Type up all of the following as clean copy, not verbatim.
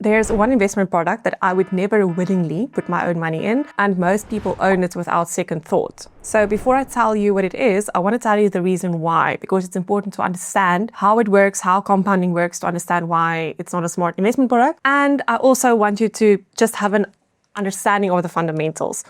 There's one investment product that I would never willingly put my own money in, and most people own it without second thought. So before I tell you what it is, I want to tell you the reason why, because it's important to understand how it works, how compounding works, to understand why it's not a smart investment product. And I also want you to just have an understanding of the fundamentals.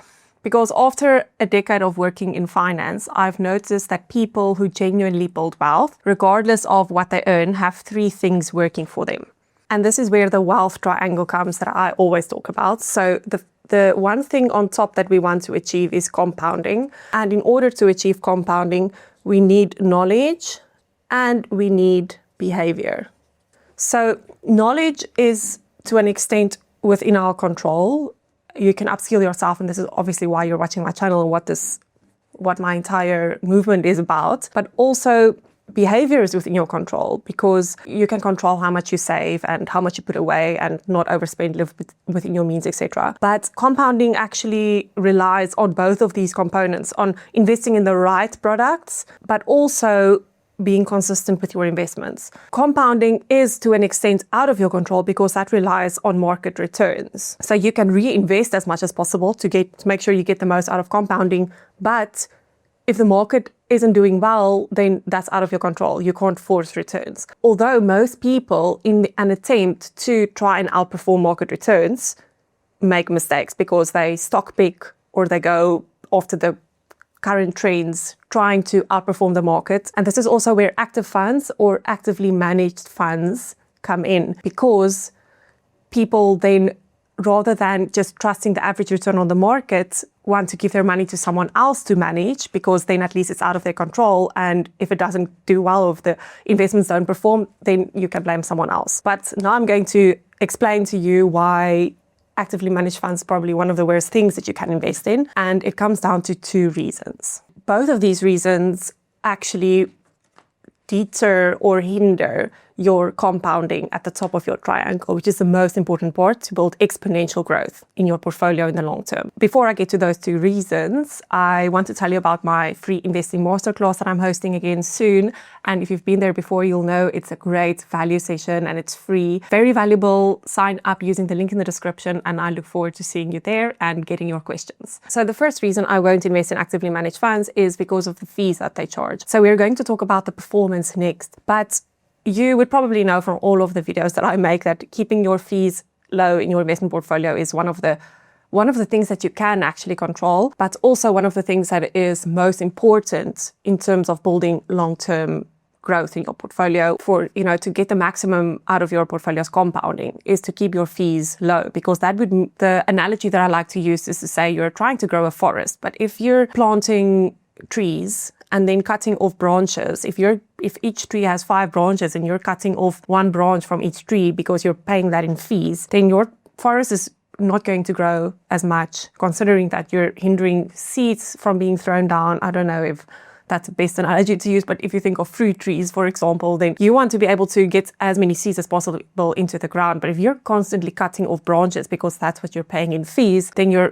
Because after a decade of working in finance, I've noticed that people who genuinely build wealth, regardless of what they earn, have three things working for them. And this is where the wealth triangle comes that I always talk about. So the one thing on top that we want to achieve is compounding. And in order to achieve compounding, we need knowledge and we need behavior. So knowledge is to an extent within our control. You can upskill yourself, and this is obviously why you're watching my channel and what my entire movement is about. But also behavior is within your control, because you can control how much you save and how much you put away and not overspend, live within your means, etc. But compounding actually relies on both of these components, on investing in the right products, but also being consistent with your investments. Compounding is to an extent out of your control because that relies on market returns. So you can reinvest as much as possible to make sure you get the most out of compounding. But if the market isn't doing well, then that's out of your control. You can't force returns. Although most people in an attempt to try and outperform market returns make mistakes because they stock pick or they go after the current trends, trying to outperform the market. And this is also where active funds or actively managed funds come in, because people then, rather than just trusting the average return on the market, want to give their money to someone else to manage, because then at least it's out of their control. And if it doesn't do well, or if the investments don't perform, then you can blame someone else. But now I'm going to explain to you why actively managed funds is probably one of the worst things that you can invest in. And it comes down to two reasons. Both of these reasons actually deter or hinder your compounding at the top of your triangle, which is the most important part to build exponential growth in your portfolio in the long term. Before I get to those two reasons, I want to tell you about my free investing masterclass that I'm hosting again soon. And if you've been there before, you'll know it's a great value session and it's free. Very valuable. Sign up using the link in the description, and I look forward to seeing you there and getting your questions. So the first reason I won't invest in actively managed funds is because of the fees that they charge. So we're going to talk about the performance next, but you would probably know from all of the videos that I make that keeping your fees low in your investment portfolio is one of the things that you can actually control, but also one of the things that is most important in terms of building long-term growth in your portfolio. For, to get the maximum out of your portfolio's compounding is to keep your fees low, because the analogy that I like to use is to say you're trying to grow a forest, but if you're planting trees and then cutting off branches, if each tree has 5 branches and you're cutting off 1 branch from each tree because you're paying that in fees, then your forest is not going to grow as much, considering that you're hindering seeds from being thrown down. I don't know if that's the best analogy to use, but if you think of fruit trees, for example, then you want to be able to get as many seeds as possible into the ground. But if you're constantly cutting off branches because that's what you're paying in fees, then your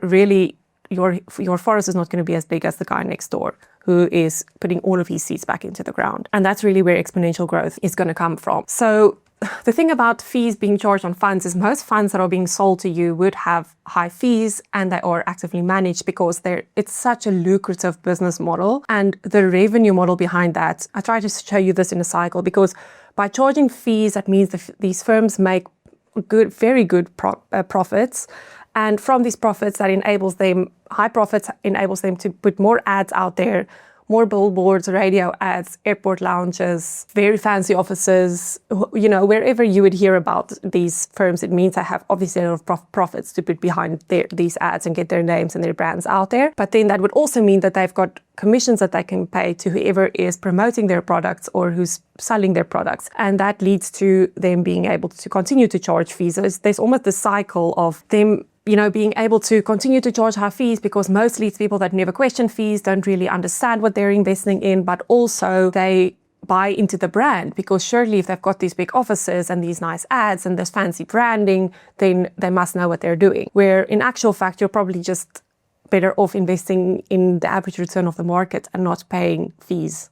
forest is not going to be as big as the guy next door who is putting all of his seeds back into the ground. And that's really where exponential growth is going to come from. So the thing about fees being charged on funds is most funds that are being sold to you would have high fees, and they are actively managed because it's such a lucrative business model. And the revenue model behind that, I try to show you this in a cycle, because by charging fees, that means these firms make very good profits. And from these profits, high profits enables them to put more ads out there, more billboards, radio ads, airport lounges, very fancy offices, wherever you would hear about these firms, it means they have obviously a lot of profits to put behind these ads and get their names and their brands out there. But then that would also mean that they've got commissions that they can pay to whoever is promoting their products or who's selling their products. And that leads to them being able to continue to charge fees. There's almost the cycle of them being able to continue to charge high fees, because mostly it's people that never question fees, don't really understand what they're investing in, but also they buy into the brand, because surely if they've got these big offices and these nice ads and this fancy branding, then they must know what they're doing. Where in actual fact, you're probably just better off investing in the average return of the market and not paying fees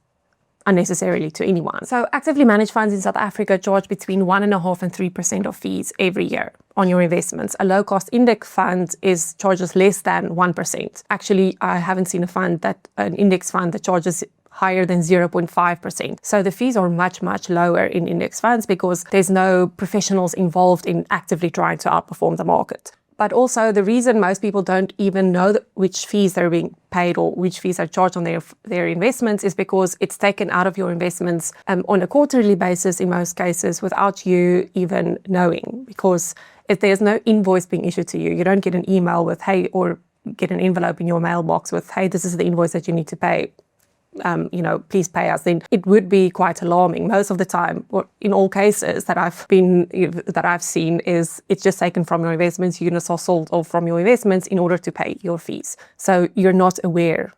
unnecessarily to anyone. So actively managed funds in South Africa charge between 1.5% and 3% of fees every year on your investments. A low-cost index fund charges less than 1%. Actually, I haven't seen an index fund that charges higher than 0.5%. So the fees are much, much lower in index funds because there's no professionals involved in actively trying to outperform the market. But also the reason most people don't even know which fees they're being paid or which fees are charged on their investments is because it's taken out of your investments on a quarterly basis in most cases without you even knowing. Because if there's no invoice being issued to you, you don't get an email with, hey, or get an envelope in your mailbox with, hey, this is the invoice that you need to pay. Please pay us, then it would be quite alarming. Most of the time, or in all cases that I've seen, is it's just taken from your investments. You're going to sold off from your investments in order to pay your fees. So you're not aware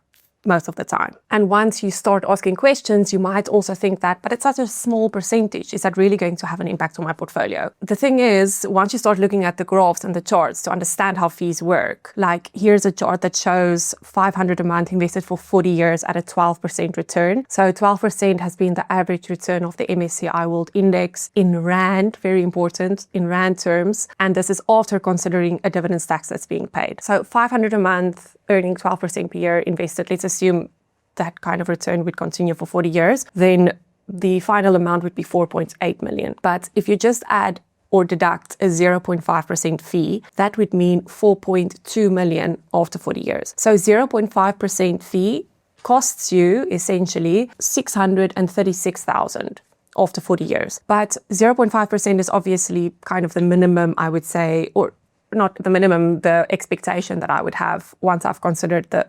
most of the time. And once you start asking questions, you might also think that, but it's such a small percentage. Is that really going to have an impact on my portfolio? The thing is, once you start looking at the graphs and the charts to understand how fees work, like here's a chart that shows 500 a month invested for 40 years at a 12% return. So 12% has been the average return of the MSCI World Index in Rand, very important, in Rand terms. And this is after considering a dividends tax that's being paid. So 500 a month, earning 12% per year invested, let's assume that kind of return would continue for 40 years, then the final amount would be 4.8 million. But if you just add or deduct a 0.5% fee, that would mean 4.2 million after 40 years. So 0.5% fee costs you essentially 636,000 after 40 years. But 0.5% is obviously kind of the minimum, I would say, or not the minimum, the expectation that I would have once I've considered the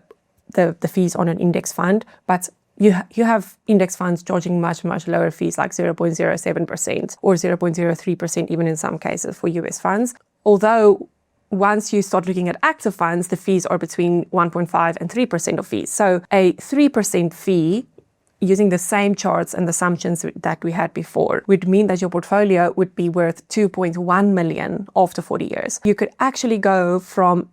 fees on an index fund. But you have index funds charging much, much lower fees, like 0.07% or 0.03% even in some cases for US funds. Although once you start looking at active funds, the fees are between 1.5 and 3% of fees. So a 3% fee, using the same charts and assumptions that we had before, would mean that your portfolio would be worth 2.1 million after 40 years. You could actually go from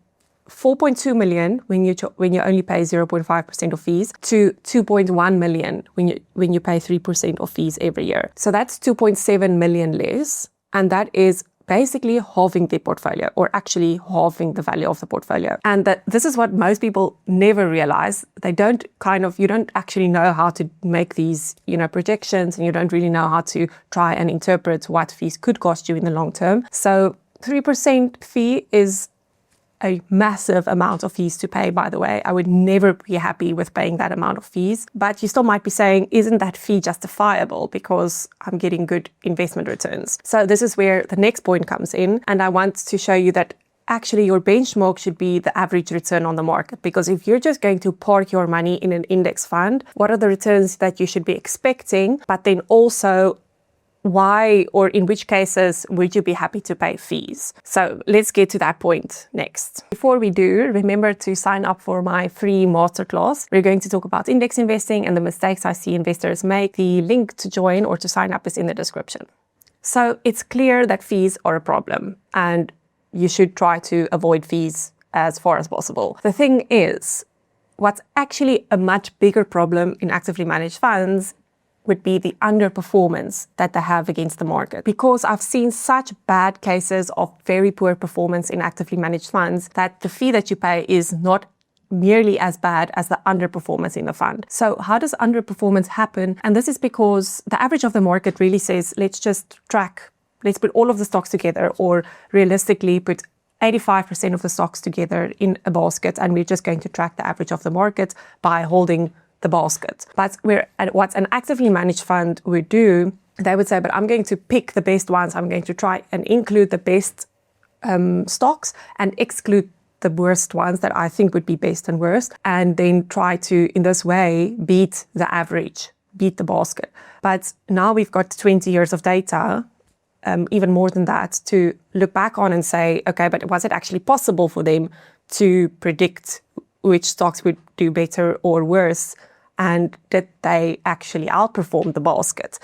4.2 million when you only pay 0.5% of fees to 2.1 million when you pay 3% of fees every year. So that's 2.7 million less, and that is basically halving the portfolio, or actually halving the value of the portfolio. And that this is what most people never realize. You don't actually know how to make these, projections, and you don't really know how to try and interpret what fees could cost you in the long term. So 3% fee is a massive amount of fees to pay, by the way. I would never be happy with paying that amount of fees. But you still might be saying, isn't that fee justifiable because I'm getting good investment returns? So this is where the next point comes in. And I want to show you that actually your benchmark should be the average return on the market. Because if you're just going to park your money in an index fund, what are the returns that you should be expecting? But then also, why or in which cases would you be happy to pay fees? So let's get to that point next. Before we do, remember to sign up for my free masterclass. We're going to talk about index investing and the mistakes I see investors make. The link to join or to sign up is in the description. So it's clear that fees are a problem and you should try to avoid fees as far as possible. The thing is, what's actually a much bigger problem in actively managed funds would be the underperformance that they have against the market. Because I've seen such bad cases of very poor performance in actively managed funds that the fee that you pay is not nearly as bad as the underperformance in the fund. So how does underperformance happen? And this is because the average of the market really says, let's put all of the stocks together, or realistically put 85% of the stocks together in a basket, and we're just going to track the average of the market by holding the basket. But what an actively managed fund would do, they would say, but I'm going to pick the best ones. I'm going to try and include the best stocks and exclude the worst ones that I think would be best and worst, and then try to, in this way, beat the average, beat the basket. But now we've got 20 years of data, even more than that, to look back on and say, okay, but was it actually possible for them to predict which stocks would do better or worse, and did they actually outperform the basket?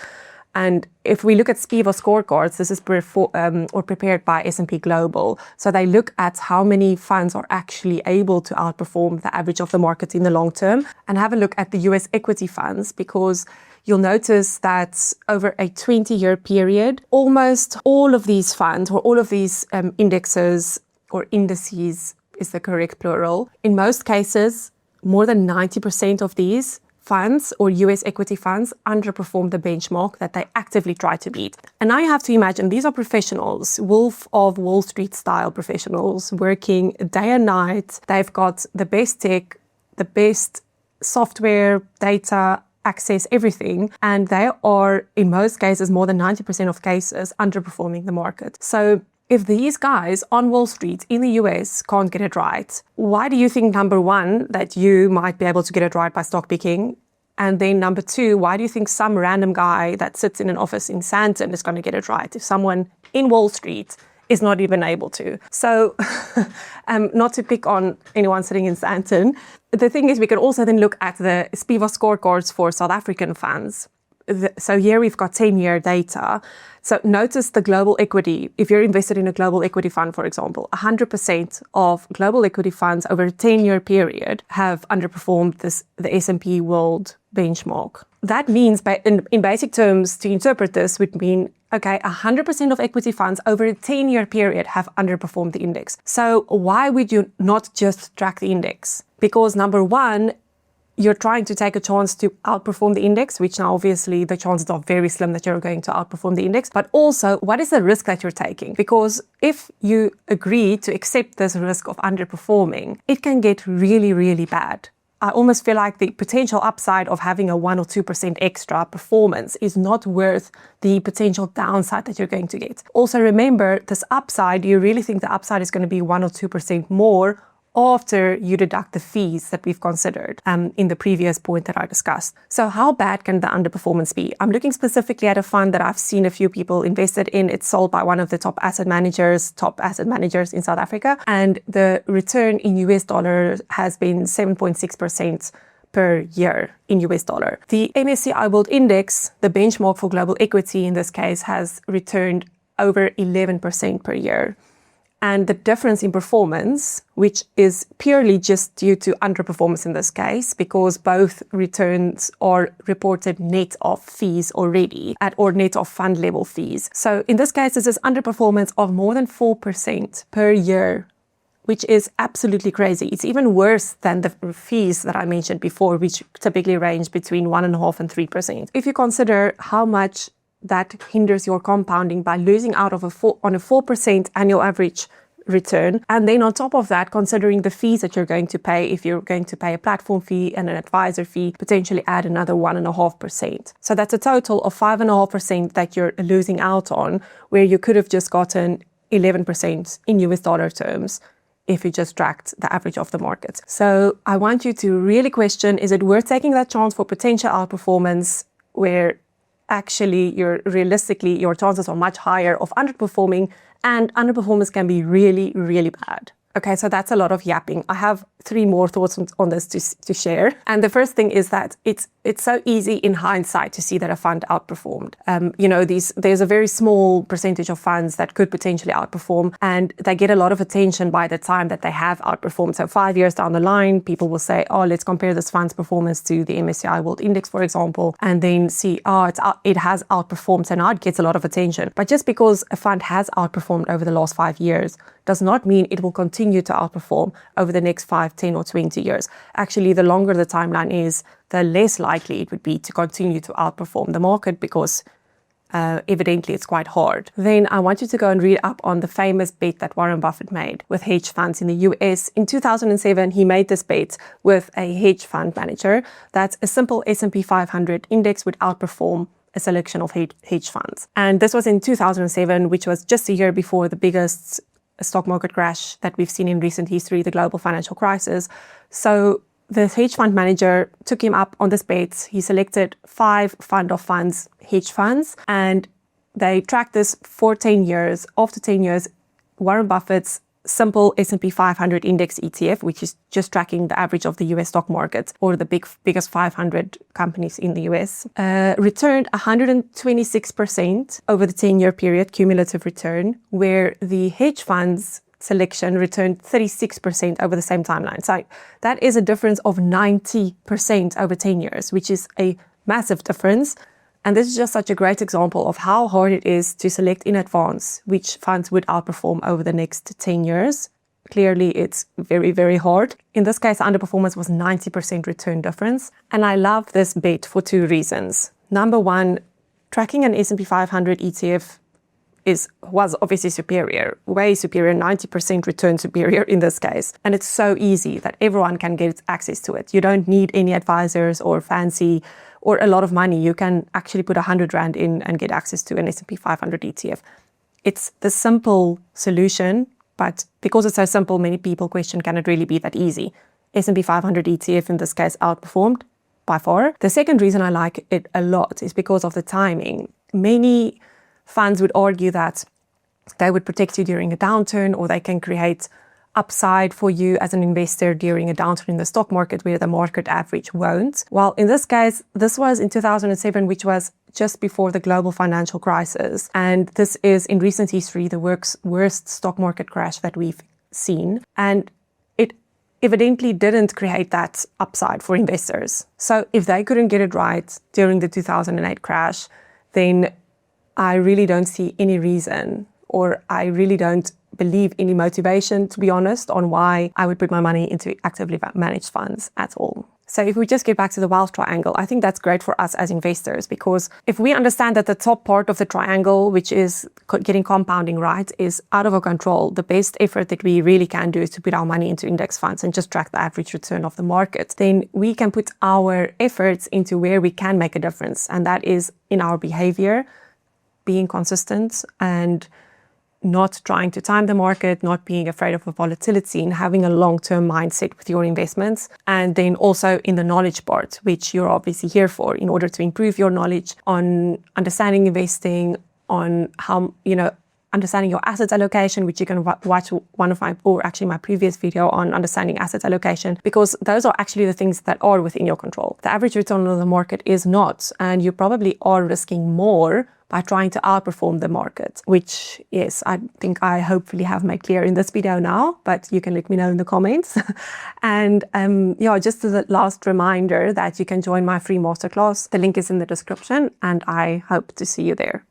And if we look at Spiva scorecards, this is prepared by S&P Global. So they look at how many funds are actually able to outperform the average of the market in the long term, and have a look at the US equity funds, because you'll notice that over a 20-year period, almost all of these funds or all of these indexes or indices is the correct plural. In most cases, more than 90% of these funds or US equity funds underperform the benchmark that they actively try to beat. And now you have to imagine these are professionals, Wolf of Wall Street style professionals working day and night. They've got the best tech, the best software, data, access, everything. And they are, in most cases, more than 90% of cases, underperforming the market. So if these guys on Wall Street in the US can't get it right, why do you think, number one, that you might be able to get it right by stock picking? And then number two, why do you think some random guy that sits in an office in Sandton is going to get it right if someone in Wall Street is not even able to? So not to pick on anyone sitting in Sandton, the thing is we can also then look at the SPIVA scorecards for South African funds. So here we've got 10-year data. So notice the global equity. If you're invested in a global equity fund, for example, 100% of global equity funds over a 10-year period have underperformed the S&P World benchmark. That means, in basic terms, to interpret this would mean, okay, 100% of equity funds over a 10-year period have underperformed the index. So why would you not just track the index? Because number one, you're trying to take a chance to outperform the index, which now obviously the chances are very slim that you're going to outperform the index. But also, what is the risk that you're taking? Because if you agree to accept this risk of underperforming, it can get really, really bad. I almost feel like the potential upside of having a 1 or 2% extra performance is not worth the potential downside that you're going to get. Also remember, this upside, you really think the upside is going to be 1 or 2% more after you deduct the fees that we've considered in the previous point that I discussed. So how bad can the underperformance be? I'm looking specifically at a fund that I've seen a few people invested in. It's sold by one of the top asset managers in South Africa. And the return in US dollar has been 7.6% per year in US dollar. The MSCI World Index, the benchmark for global equity in this case, has returned over 11% per year. And the difference in performance, which is purely just due to underperformance in this case, because both returns are reported net of fees already, or net of fund level fees. So in this case, this is underperformance of more than 4% per year, which is absolutely crazy. It's even worse than the fees that I mentioned before, which typically range between 1.5% and 3%. If you consider how much that hinders your compounding by losing out on a 4% annual average return. And then on top of that, considering the fees that you're going to pay, if you're going to pay a platform fee and an advisor fee, potentially add another 1.5%. So that's a total of 5.5% that you're losing out on, where you could have just gotten 11% in US dollar terms if you just tracked the average of the market. So I want you to really question, is it worth taking that chance for potential outperformance where actually realistically your chances are much higher of underperforming, and underperformance can be really, really bad. Okay, so that's a lot of yapping. I have 3 more thoughts on this to share. And the first thing is that it's so easy in hindsight to see that a fund outperformed. There's a very small percentage of funds that could potentially outperform, and they get a lot of attention by the time that they have outperformed. So 5 years down the line, people will say, oh, let's compare this fund's performance to the MSCI World Index, for example, and then see, it has outperformed. So now it gets a lot of attention. But just because a fund has outperformed over the last 5 years does not mean it will continue to outperform over the next 5, 10 or 20 years. Actually, the longer the timeline is, the less likely it would be to continue to outperform the market, because evidently it's quite hard. Then I want you to go and read up on the famous bet that Warren Buffett made with hedge funds in the US. In 2007, he made this bet with a hedge fund manager that a simple S&P 500 index would outperform a selection of hedge funds. And this was in 2007, which was just a year before the biggest stock market crash that we've seen in recent history, the global financial crisis. So the hedge fund manager took him up on this bet. He selected 5 fund of funds, hedge funds, and they tracked this for 10 years. After 10 years, Warren Buffett's simple S&P 500 index ETF, which is just tracking the average of the US stock market or the biggest 500 companies in the US, returned 126% over the 10-year period, cumulative return, where the hedge funds selection returned 36% over the same timeline. So that is a difference of 90% over 10 years, which is a massive difference. And this is just such a great example of how hard it is to select in advance which funds would outperform over the next 10 years. Clearly, it's very, very hard. In this case, underperformance was 90% return difference. And I love this bet for two reasons. Number one, tracking an S&P 500 ETF was obviously superior, way superior, 90% return superior in this case. And it's so easy that everyone can get access to it. You don't need any advisors or fancy or a lot of money. You can actually put 100 Rand in and get access to an S&P 500 ETF. It's the simple solution, but because it's so simple, many people question, can it really be that easy? S&P 500 ETF in this case outperformed by far. The second reason I like it a lot is because of the timing. Many funds would argue that they would protect you during a downturn, or they can create upside for you as an investor during a downturn in the stock market where the market average won't. Well, in this case, this was in 2007, which was just before the global financial crisis. And this is, in recent history, the worst stock market crash that we've seen. And it evidently didn't create that upside for investors. So if they couldn't get it right during the 2008 crash, then I really don't see any reason, or I really don't believe any motivation, to be honest, on why I would put my money into actively managed funds at all. So if we just get back to the wealth triangle, I think that's great for us as investors, because if we understand that the top part of the triangle, which is getting compounding right, is out of our control, the best effort that we really can do is to put our money into index funds and just track the average return of the market. Then we can put our efforts into where we can make a difference, and that is in our behavior, being consistent and not trying to time the market, not being afraid of the volatility, and having a long-term mindset with your investments. And then also in the knowledge part, which you're obviously here for, in order to improve your knowledge on understanding investing, on how, understanding your assets allocation, which you can watch my previous video on understanding assets allocation, because those are actually the things that are within your control. The average return on the market is not, and you probably are risking more by trying to outperform the market, which, yes, I think I hopefully have made clear in this video now, but you can let me know in the comments. And just as a last reminder that you can join my free masterclass. The link is in the description, and I hope to see you there.